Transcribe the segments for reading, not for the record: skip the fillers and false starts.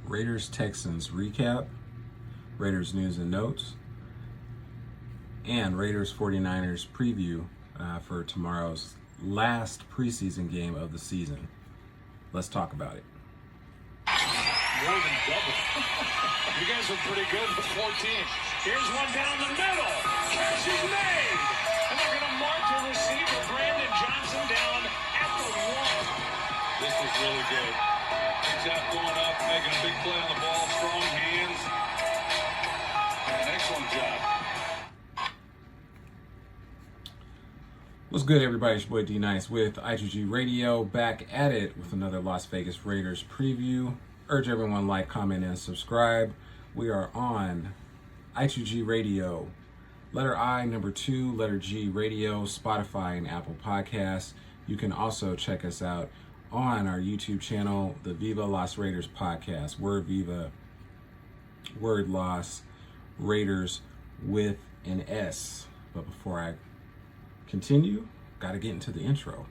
Raiders Texans recap, Raiders news and notes, and Raiders 49ers preview for tomorrow's last preseason game of the season. Let's talk about it. More than double. You guys are pretty good with 14. Here's one down the middle. Catch is made. And they're going to mark the receiver, Brandon Johnson, down at the 1. This was really good. Jeff going up, making a big play on the ball, strong hands. An excellent job. What's good, everybody? It's your boy D Nice with I2G Radio, back at it with another Las Vegas Raiders preview. Urge everyone like, comment, and subscribe. We are on I2G Radio, letter I, number 2, letter G Radio, Spotify, and Apple Podcasts. You can also check us out on our YouTube channel, the Viva Las Raiders podcast. Word Viva, word Las Raiders with an S. But before I continue, got to get into the intro.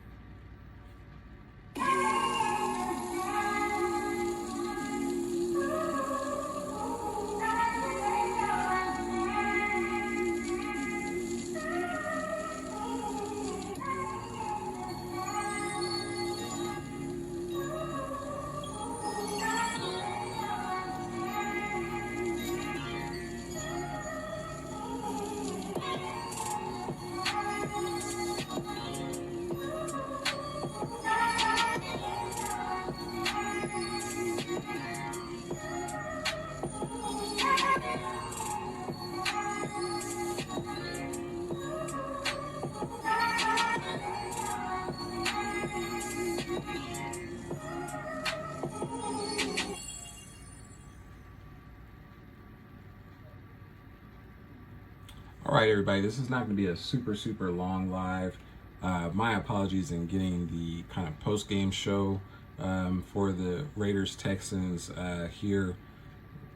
All right, everybody, this is not going to be a super long live. My apologies in getting the kind of post-game show for the Raiders Texans here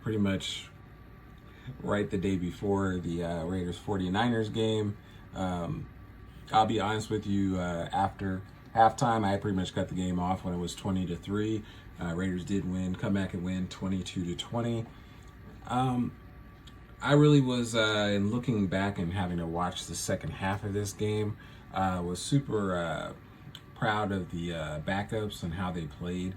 pretty much right the day before the Raiders 49ers game. I'll be honest with you, after halftime, I pretty much cut the game off when it was 20-3. Raiders did win, come back and win 22-20. I really was, in looking back and having to watch the second half of this game, was super proud of the backups and how they played.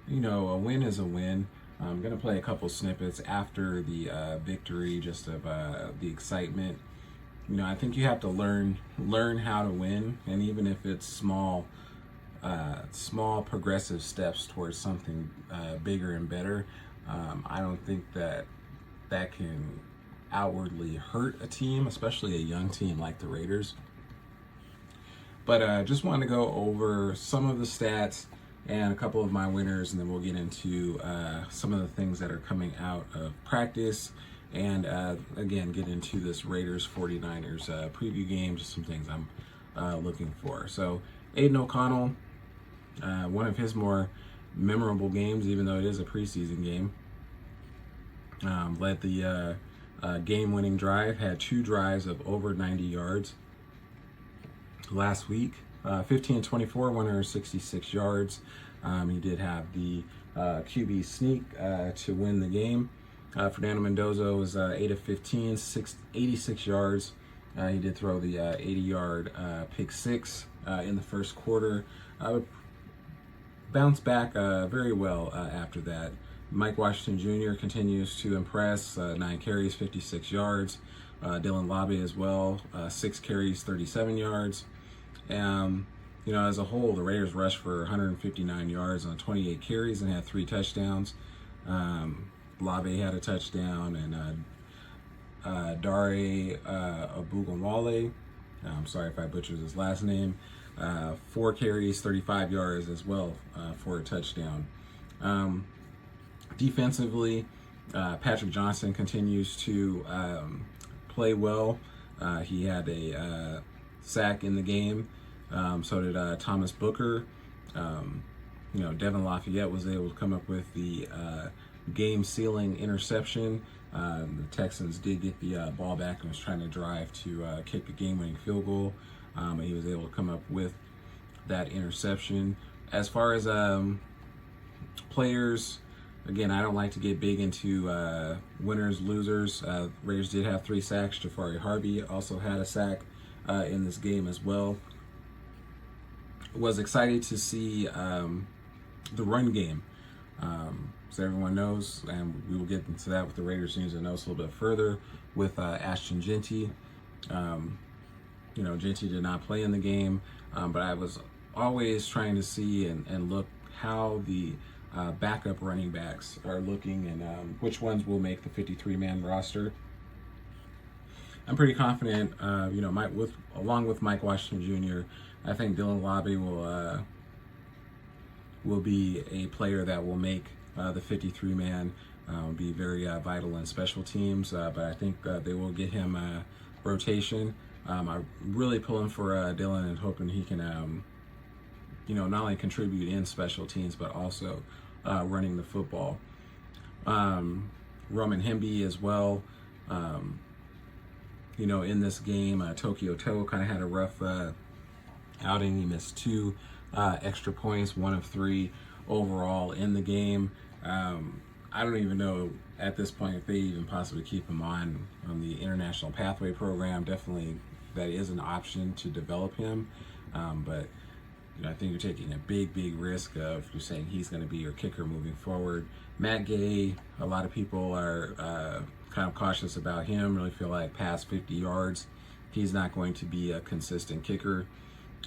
You know, a win is a win. I'm going to play a couple snippets after the victory, just of the excitement. You know, I think you have to learn how to win, and even if it's small progressive steps towards something bigger and better, I don't think that can outwardly hurt a team, especially a young team like the Raiders. But just wanted to go over some of the stats and a couple of my winners, and then we'll get into some of the things that are coming out of practice, and again get into this Raiders 49ers preview game, just some things I'm looking for. So Aiden O'Connell, one of his more memorable games, even though it is a preseason game, led the game-winning drive, had 2 drives of over 90 yards last week. 15-24, 166 yards. He did have the QB sneak to win the game. Fernando Mendoza was 8 of 15, 86 yards. He did throw the 80-yard pick 6 in the first quarter. Bounced back very well after that. Mike Washington Jr. continues to impress, 9 carries, 56 yards. Dylan Labe as well, 6 carries, 37 yards. You know, as a whole, the Raiders rushed for 159 yards on 28 carries and had 3 touchdowns. Labe had a touchdown, and Dare Ogunwale, I'm sorry if I butchered his last name, 4 carries, 35 yards as well for a touchdown. Defensively, Patrick Johnson continues to play well. He had a sack in the game. So did Thomas Booker. You know, Devin Lafayette was able to come up with the game-sealing interception. The Texans did get the ball back and was trying to drive to kick a game-winning field goal. But he was able to come up with that interception. As far as players again, I don't like to get big into winners, losers. Raiders did have 3 sacks. Jafari Harvey also had a sack in this game as well. Was excited to see the run game. So everyone knows, and we will get into that with the Raiders news and notes a little bit further with Ashton Jeanty. Jeanty did not play in the game, but I was always trying to see and look how the backup running backs are looking and which ones will make the 53-man roster. I'm pretty confident, along with Mike Washington Jr., I think Dylan Lobby will be a player that will make the 53-man, be very vital in special teams, but I think they will get him rotation. I'm really pulling for Dylan and hoping he can, not only contribute in special teams, but also running the football. Roman Hemby as well. In this game, Tokyo Toe kind of had a rough outing. He missed 2 extra points, 1 of 3 overall in the game. I don't even know at this point if they even possibly keep him on the International Pathway Program. Definitely that is an option to develop him. But I think you're taking a big risk of you're saying he's going to be your kicker moving forward. Matt Gay, a lot of people are kind of cautious about him, really feel like past 50 yards, he's not going to be a consistent kicker.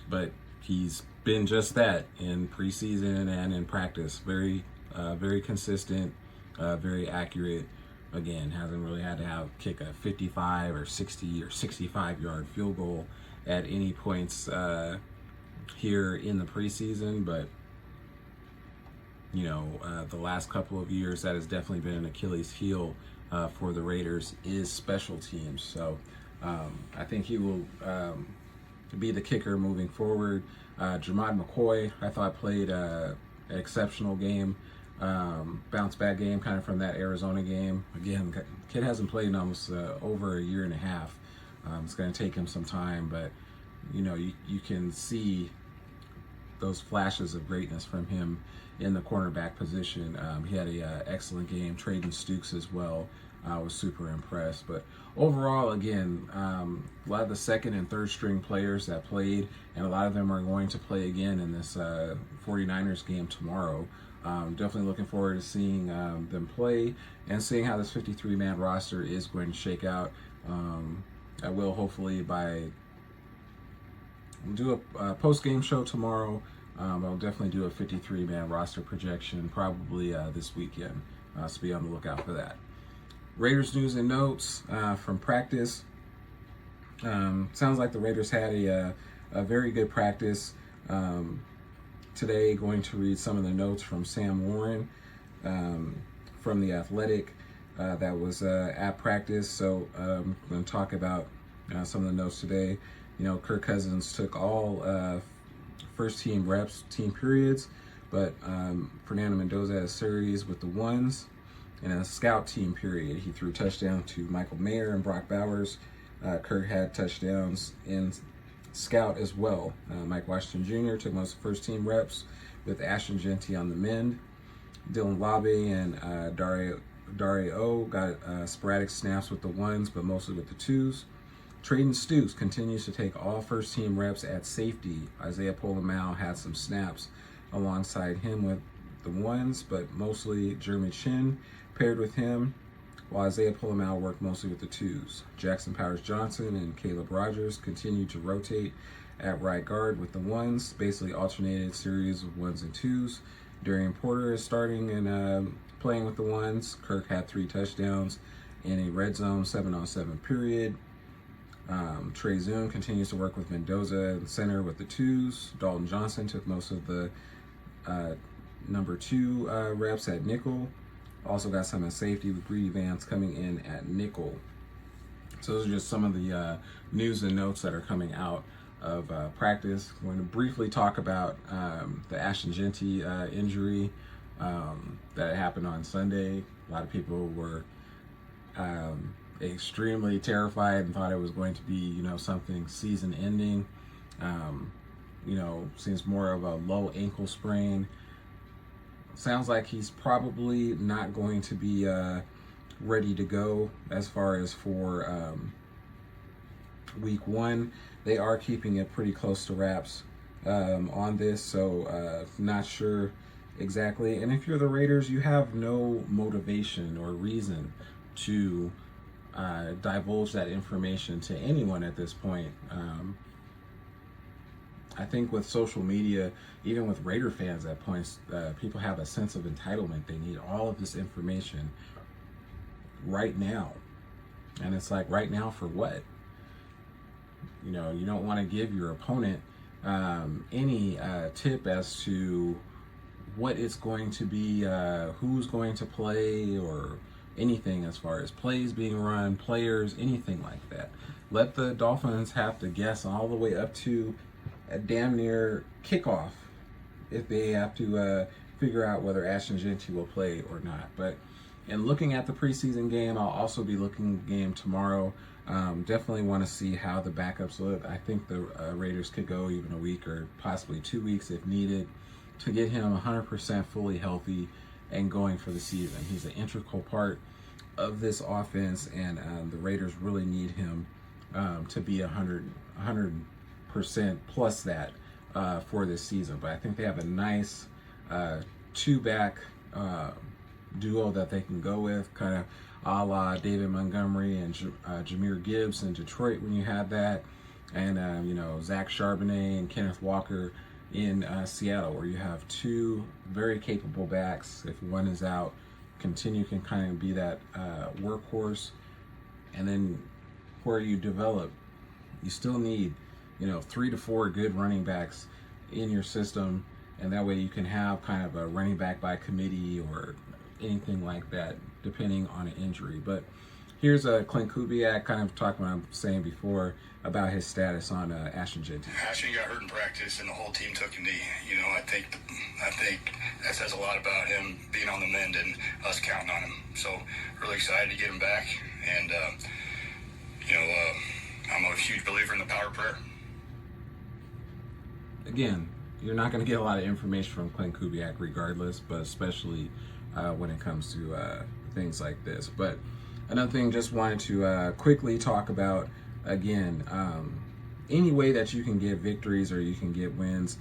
But he's been just that in preseason and in practice. Very consistent, very accurate. Again, hasn't really had to kick a 55 or 60 or 65-yard field goal at any points here in the preseason. But, the last couple of years, that has definitely been an Achilles heel for the Raiders is special teams. So I think he will be the kicker moving forward. Jermod McCoy, I thought played an exceptional game, bounce back game kind of from that Arizona game. Again, kid hasn't played in almost over a year and a half. It's going to take him some time, but you can see those flashes of greatness from him in the cornerback position. He had a excellent game. Traden Stukes as well. I was super impressed. But overall, again, a lot of the second and third string players that played, and a lot of them are going to play again in this 49ers game tomorrow. Definitely looking forward to seeing them play and seeing how this 53-man roster is going to shake out. I will hopefully do a post-game show tomorrow. I'll definitely do a 53-man roster projection probably this weekend. So be on the lookout for that. Raiders news and notes from practice. Sounds like the Raiders had a very good practice today. Going to read some of the notes from Sam Warren from The Athletic that was at practice. So I'm going to talk about some of the notes today. Kirk Cousins took all first team reps, team periods, but Fernando Mendoza had a series with the ones. In a scout team period, he threw touchdown to Michael Mayer and Brock Bowers. Kirk had touchdowns in scout as well. Mike Washington Jr. took most of first team reps with Ashton Jeanty on the mend. Dylan Lobby and Dario got sporadic snaps with the ones, but mostly with the twos. Traden Stukes continues to take all first team reps at safety. Isaiah Pola-Mao had some snaps alongside him with the ones, but mostly Jeremy Chin paired with him, while Isaiah Pola-Mao worked mostly with the twos. Jackson Powers-Johnson and Caleb Rogers continued to rotate at right guard with the ones, basically alternated series of ones and twos. Darian Porter is starting and playing with the ones. Kirk had 3 touchdowns in a red zone 7-on-7 period. Trey Zoom continues to work with Mendoza in center with the twos. Dalton Johnson took most of the number 2 reps at nickel. Also got some at safety with Greedy Vance coming in at nickel. So those are just some of the news and notes that are coming out of practice. I'm going to briefly talk about the Ashton Jeanty injury that happened on Sunday. A lot of people were extremely terrified and thought it was going to be, something season ending. Seems more of a low ankle sprain. sounds like he's probably not going to be ready to go as far as for week one. They are keeping it pretty close to wraps on this, so not sure exactly. And if you're the Raiders, you have no motivation or reason to divulge that information to anyone at this point. I think with social media, even with Raider fans at points, people have a sense of entitlement. They need all of this information right now. And it's like, right now for what? You know, you don't want to give your opponent any tip as to what it's going to be, who's going to play, or anything as far as plays being run, players, anything like that. Let the Dolphins have to guess all the way up to a damn near kickoff if they have to figure out whether Ashton Jeanty will play or not. But in looking at the preseason game, I'll also be looking at the game tomorrow. Definitely want to see how the backups look. I think the Raiders could go even a week or possibly 2 weeks if needed to get him 100% fully healthy and going for the season. He's an integral part of this offense, and the Raiders really need him to be 100% plus that for this season. But I think they have a nice two-back duo that they can go with, kind of a la David Montgomery and Jahmyr Gibbs in Detroit when you had that, and Zach Charbonnet and Kenneth Walker in Seattle, where you have two very capable backs. If one is out, can kind of be that workhorse, and then where you develop, you still need 3 to 4 good running backs in your system, and that way you can have kind of a running back by committee or anything like that, depending on an injury. But here's Clint Kubiak kind of talking what I'm saying before about his status on Ashton Jeanty. Ashton got hurt in practice, and the whole team took a knee. I think that says a lot about him being on the mend and us counting on him. So really excited to get him back, and I'm a huge believer in the power of prayer. Again, you're not going to get a lot of information from Clint Kubiak regardless, but especially when it comes to things like this. But another thing, just wanted to quickly talk about, again, any way that you can get victories or you can get wins,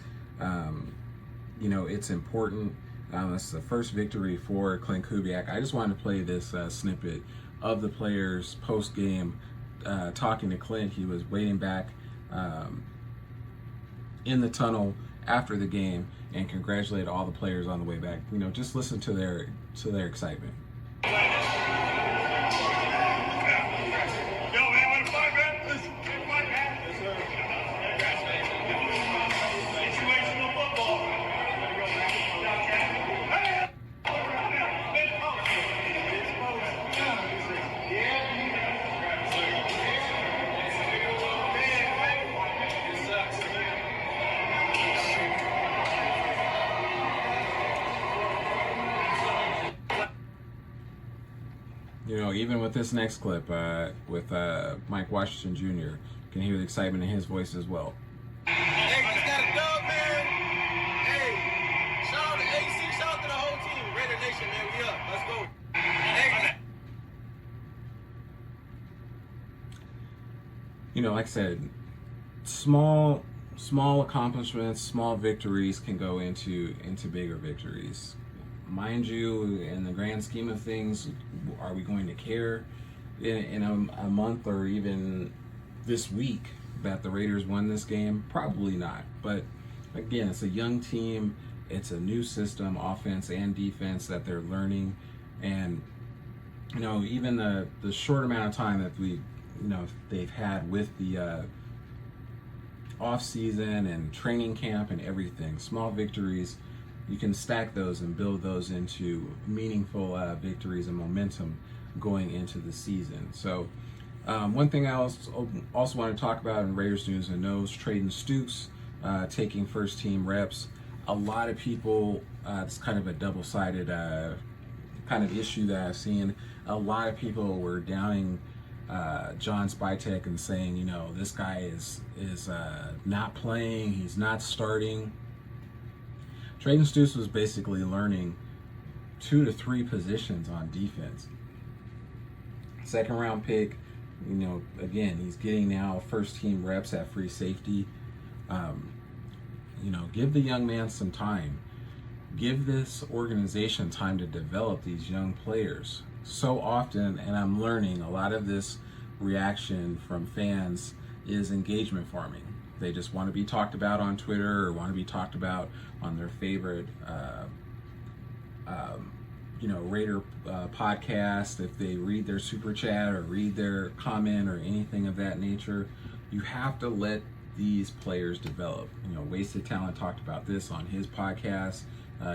it's important. It's the first victory for Clint Kubiak. I just wanted to play this snippet of the players post-game talking to Clint. He was waiting back in the tunnel after the game and congratulated all the players on the way back. Just listen to their excitement. Even with this next clip with Mike Washington Jr., you can hear the excitement in his voice as well. Hey, just got a dub, man. Hey, shout out to AC, shout out to the whole team. Raider Nation, man, we up. Let's go. Hey. Like I said, small accomplishments, small victories can go into bigger victories. Mind you, in the grand scheme of things, are we going to care in a month or even this week that the Raiders won this game? Probably not. But again, it's a young team. It's a new system, offense and defense, that they're learning. And, even the short amount of time that they've had with the off season and training camp and everything, small victories, you can stack those and build those into meaningful victories and momentum going into the season. So one thing I also want to talk about in Raiders news and notes, Trayden Stukes taking first team reps. A lot of people, it's kind of a double-sided kind of issue that I've seen. A lot of people were downing John Spytek and saying, this guy is not playing, he's not starting. Trayden Stoops was basically learning 2 to 3 positions on defense. Second round pick, again, he's getting now first team reps at free safety. Give the young man some time. Give this organization time to develop these young players. So often, and I'm learning, a lot of this reaction from fans is engagement farming. They just want to be talked about on Twitter or want to be talked about on their favorite Raider podcast. If they read their super chat or read their comment or anything of that nature, you have to let these players develop. Wasted Talent talked about this on his podcast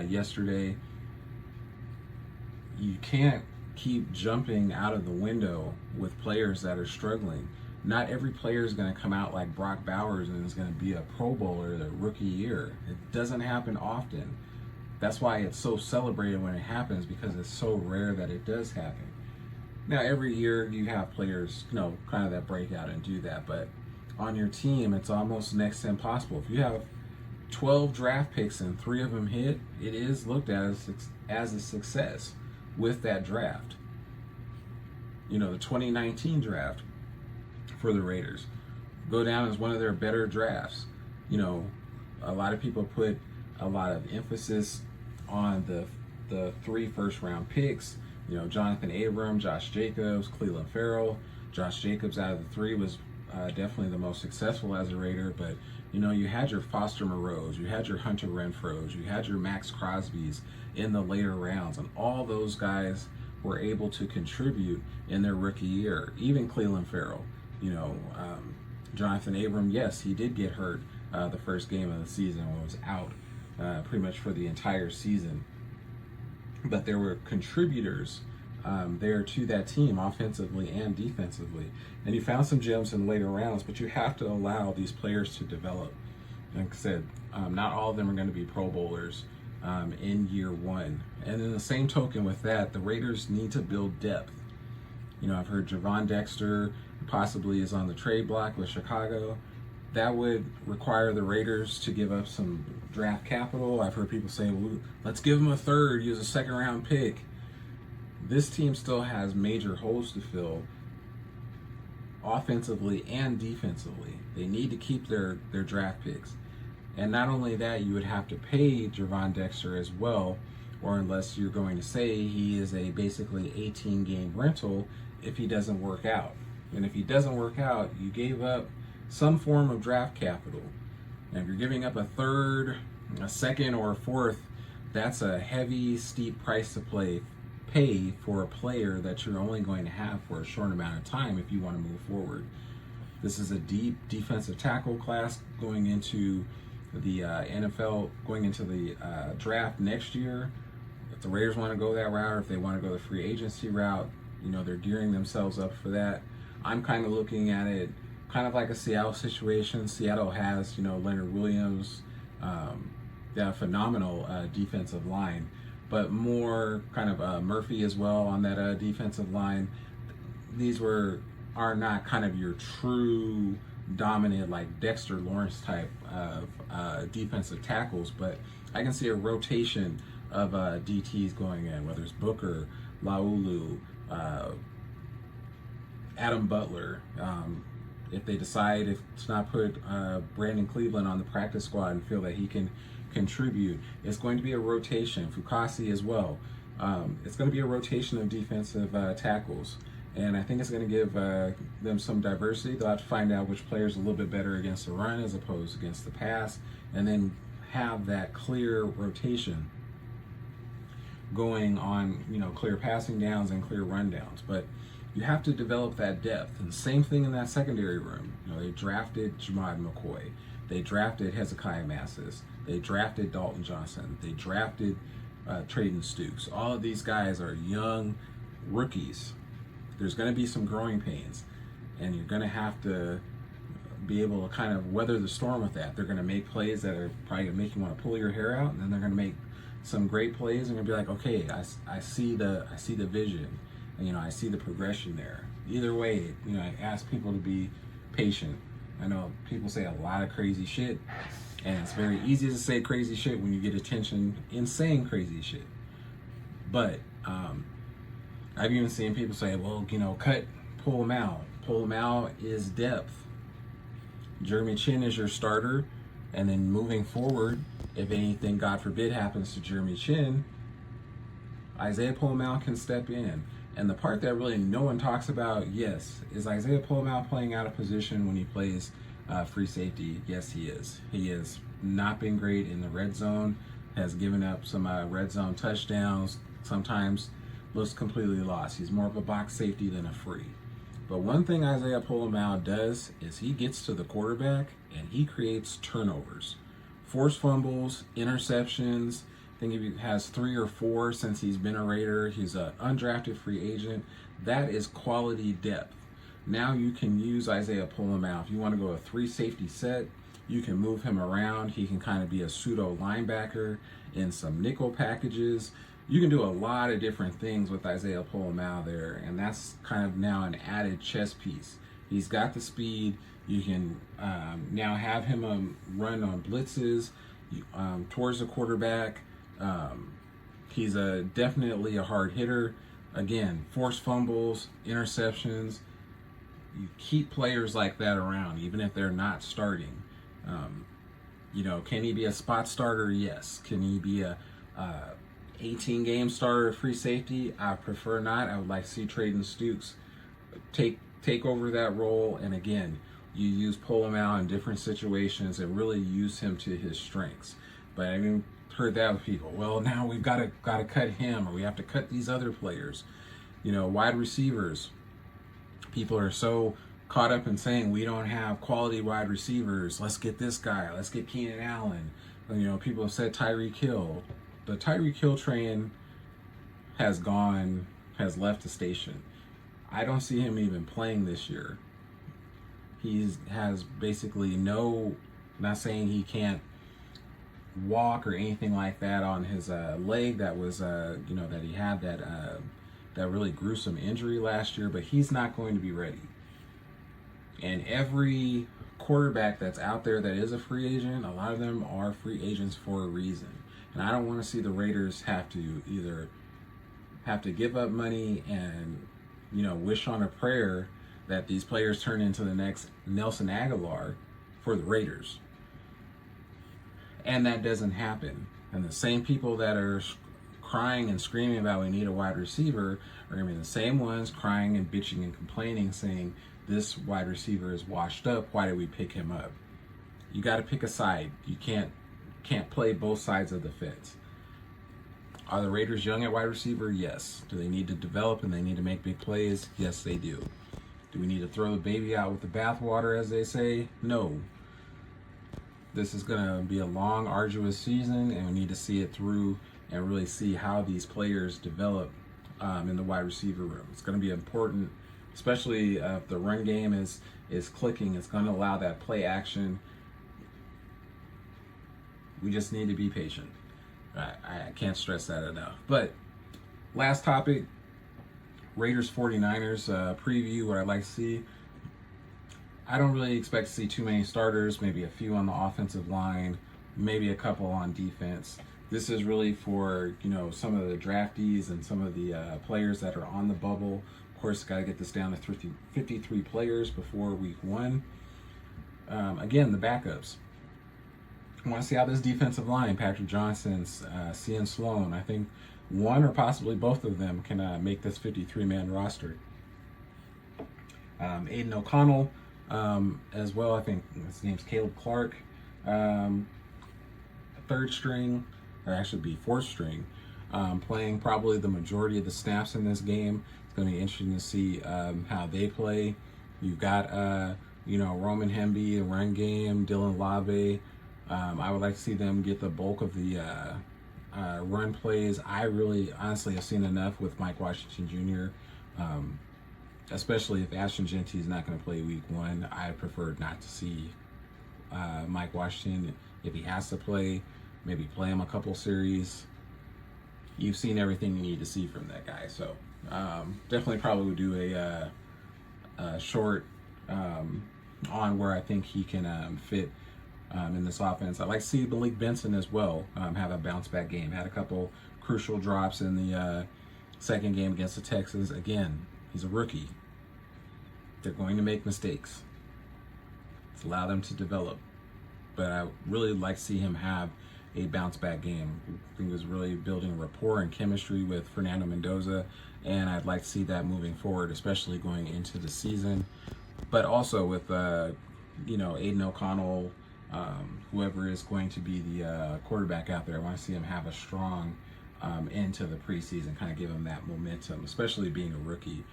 yesterday. You can't keep jumping out of the window with players that are struggling. Not every player is going to come out like Brock Bowers and is going to be a Pro Bowler their rookie year. It doesn't happen often. That's why it's so celebrated when it happens, because it's so rare that it does happen. Now, every year you have players, kind of that break out and do that, but on your team, it's almost next to impossible. If you have 12 draft picks and 3 of them hit, it is looked at as a success with that draft. The 2019 draft for the Raiders go down as one of their better drafts. A lot of people put a lot of emphasis on the 3 first-round picks. Jonathan Abram, Josh Jacobs, Clelin Ferrell. Josh Jacobs out of the 3 was definitely the most successful as a Raider, but you had your Foster Moreaus, you had your Hunter Renfrows, you had your Max Crosbys in the later rounds, and all those guys were able to contribute in their rookie year. Even Clelin Ferrell, Jonathan Abram, yes, he did get hurt the first game of the season and was out pretty much for the entire season, but there were contributors there to that team offensively and defensively. And you found some gems in later rounds, but you have to allow these players to develop. Like I said, not all of them are going to be Pro Bowlers in year 1. And in the same token with that, the Raiders need to build depth. I've heard Javon Dexter possibly is on the trade block with Chicago. That would require the Raiders to give up some draft capital. I've heard people say, well, let's give them a 3rd, use a 2nd round pick. This team still has major holes to fill offensively and defensively. They need to keep their draft picks. And not only that, you would have to pay Javon Dexter as well, or unless you're going to say he is a basically 18-game rental if he doesn't work out. And if he doesn't work out, you gave up some form of draft capital. And if you're giving up a 3rd, a 2nd, or a 4th, that's a heavy, steep price to pay for a player that you're only going to have for a short amount of time if you want to move forward. This is a deep defensive tackle class going into the NFL, going into the draft next year. If the Raiders want to go that route, or if they want to go the free agency route, they're gearing themselves up for that. I'm kind of looking at it kind of like a Seattle situation. Seattle has, Leonard Williams, that phenomenal defensive line, but more kind of Murphy as well on that defensive line. These are not kind of your true dominant like Dexter Lawrence type of defensive tackles, but I can see a rotation of DTs going in, whether it's Booker, Laulu, Adam Butler. If they decide to not put Brandon Cleveland on the practice squad and feel that he can contribute, it's going to be a rotation. Fukasi as well. It's going to be a rotation of defensive tackles. And I think it's going to give them some diversity. They'll have to find out which players are a little bit better against the run as opposed against the pass, and then have that clear rotation going on, clear passing downs and clear run downs. But you have to develop that depth. And same thing in that secondary room. They drafted Jamad McCoy. They drafted Hezekiah Massis. They drafted Dalton Johnson. They drafted Trayden Stoops. All of these guys are young rookies. There's going to be some growing pains, and you're going to have to be able to kind of weather the storm with that. They're going to make plays that are probably going to make you want to pull your hair out, and then they're going to make some great plays, and you're going to be like, okay, I see the vision, and I see the progression there. Either way, I ask people to be patient. I know people say a lot of crazy shit, And it's very easy to say crazy shit when you get attention in saying crazy shit. But I've even seen people say, well, pull him out. Pull him out is depth. Jeremy Chin is your starter. And then moving forward, if anything, God forbid, happens to Jeremy Chin, Isaiah Pullman can step in. And the part that really no one talks about, yes, is Isaiah Pullman playing out of position when he plays free safety? Yes, he is. He has not been great in the red zone, has given up some red zone touchdowns, sometimes looks completely lost. He's more of a box safety than a free. But one thing Isaiah Pullman does is he gets to the quarterback and he creates turnovers. Forced fumbles, interceptions. I think he has 3 or 4 since he's been a Raider. He's an undrafted free agent. That is quality depth. Now you can use Isaiah Pullman. If you want to go a 3 safety set, you can move him around. He can kind of be a pseudo linebacker in some nickel packages. You can do a lot of different things with Isaiah Pullman there, and that's kind of now an added chess piece. He's got the speed. You can now have him run on blitzes towards the quarterback. He's definitely a hard hitter. Again, forced fumbles, interceptions. You keep players like that around, even if they're not starting. Can he be a spot starter? Yes. Can he be a 18-game starter, free safety? I prefer not. I would like to see Traden Stukes take over that role. And again, you use pull him out in different situations and really use him to his strengths. But I mean, heard that with people. Well, now we've got to cut him, or we have to cut these other players. Wide receivers. People are so caught up in saying we don't have quality wide receivers. Let's get this guy. Let's get Keenan Allen. People have said Tyreek Hill. The Tyreek Hill train has left the station. I don't see him even playing this year. He has basically not saying he can't walk or anything like that on his leg that was, that he had that really gruesome injury last year, but he's not going to be ready. And every quarterback that's out there that is a free agent, a lot of them are free agents for a reason. And I don't want to see the Raiders have to give up money and, wish on a prayer that these players turn into the next Nelson Aguilar for the Raiders. And that doesn't happen. And the same people that are crying and screaming about we need a wide receiver are going to be the same ones crying and bitching and complaining, saying this wide receiver is washed up. Why did we pick him up? You got to pick a side. You can't play both sides of the fence. Are the Raiders young at wide receiver? Yes. Do they need to develop and they need to make big plays? Yes, they do. Do we need to throw the baby out with the bathwater, as they say? No. This is going to be a long, arduous season, and we need to see it through and really see how these players develop in the wide receiver room. It's going to be important, especially if the run game is clicking. It's going to allow that play action. We just need to be patient. I can't stress that enough. But last topic, Raiders 49ers preview, what I'd like to see. I don't really expect to see too many starters, maybe a few on the offensive line, maybe a couple on defense. This is really for, some of the draftees and some of the players that are on the bubble. Of course, got to get this down to 53 players before week 1. Again, the backups. I want to see how this defensive line, Patrick Johnson, Cian Sloan, I think one or possibly both of them can make this 53-man roster. Aiden O'Connell as well. I think his name's Caleb Clark, third string, or actually be fourth string, playing probably the majority of the snaps in this game. It's going to be interesting to see how they play. You've got, Roman Hemby, the run game, Dylan Lave. I would like to see them get the bulk of the run plays. I really, honestly, have seen enough with Mike Washington Jr., especially if Ashton Genty is not going to play week 1. I prefer not to see Mike Washington. If he has to play, maybe play him a couple series. You've seen everything you need to see from that guy. So definitely probably would do a short on where I think he can fit in this offense. I'd like to see Malik Benson as well have a bounce back game. Had a couple crucial drops in the second game against the Texans. Again, he's a rookie. They're going to make mistakes. Let's allow them to develop. But I really like to see him have a bounce back game. I think he was really building rapport and chemistry with Fernando Mendoza, and I'd like to see that moving forward, especially going into the season. But also with Aiden O'Connell, whoever is going to be the quarterback out there, I want to see him have a strong end to the preseason, kind of give him that momentum, especially being a rookie.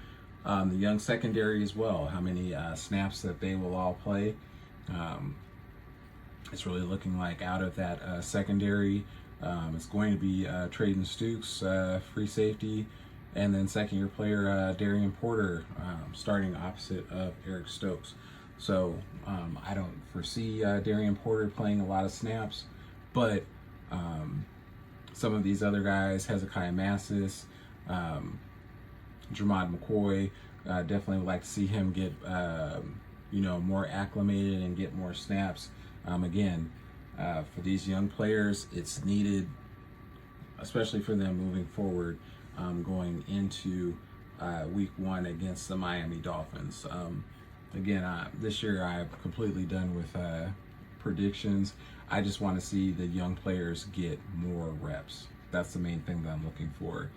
The young secondary as well, how many snaps that they will all play. It's really looking like out of that secondary, it's going to be Traden Stukes, free safety, and then second-year player Darian Porter starting opposite of Eric Stokes. So I don't foresee Darian Porter playing a lot of snaps, but some of these other guys, Hezekiah Massis, Jermod McCoy, definitely would like to see him get more acclimated and get more snaps. Again, for these young players, it's needed, especially for them moving forward, going into week 1 against the Miami Dolphins. Again, this year I'm completely done with predictions. I just want to see the young players get more reps. That's the main thing that I'm looking for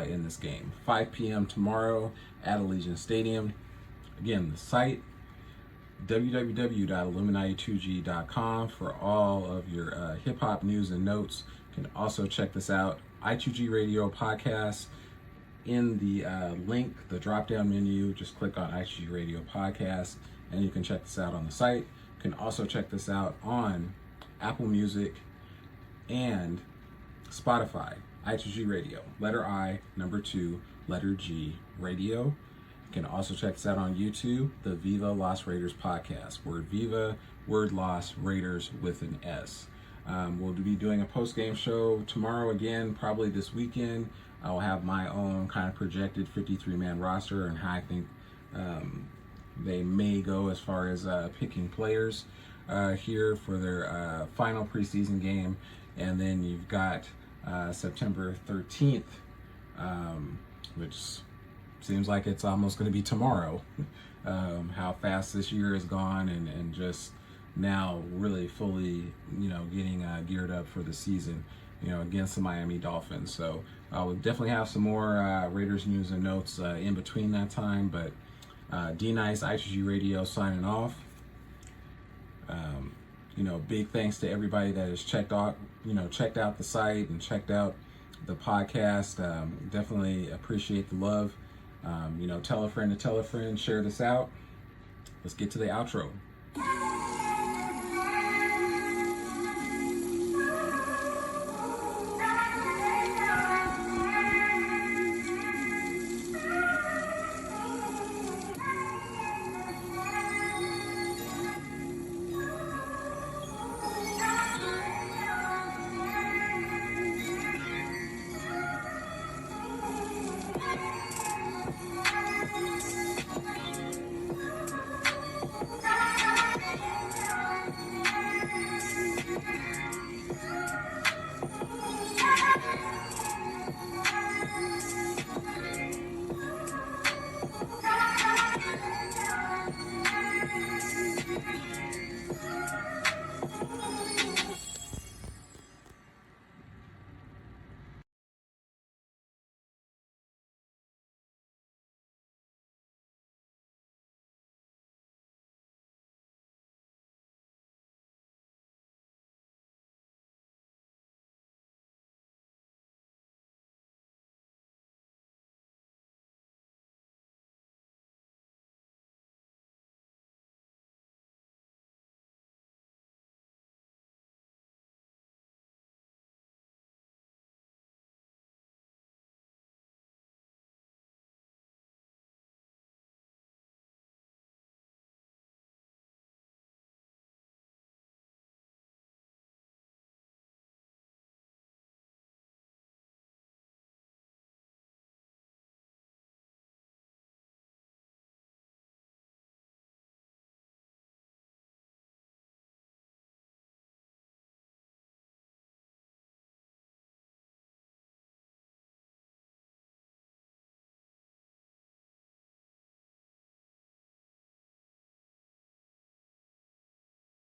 in this game. 5 p.m. tomorrow at Allegiant Stadium. Again, the site, www.illuminati2g.com for all of your hip-hop news and notes. You can also check this out, I2G Radio Podcast. In the link, the drop-down menu, just click on I2G Radio Podcast, and you can check this out on the site. You can also check this out on Apple Music and Spotify, I2G Radio, letter I, number 2, letter G, radio. You can also check this out on YouTube, the Viva Las Raiders podcast. Word Viva, word Las Raiders with an S. We'll be doing a post-game show tomorrow again, probably this weekend. I'll have my own kind of projected 53-man roster and how I think they may go as far as picking players here for their final preseason game. And then you've got September 13th, which seems like it's almost going to be tomorrow. How fast this year has gone, and just now really fully, getting geared up for the season, against the Miami Dolphins. So we'll definitely have some more Raiders news and notes in between that time. But D-Nice, I2G Radio signing off. Big thanks to everybody that has checked out the site and checked out the podcast. Definitely appreciate the love. Tell a friend to tell a friend, share this out. Let's get to the outro.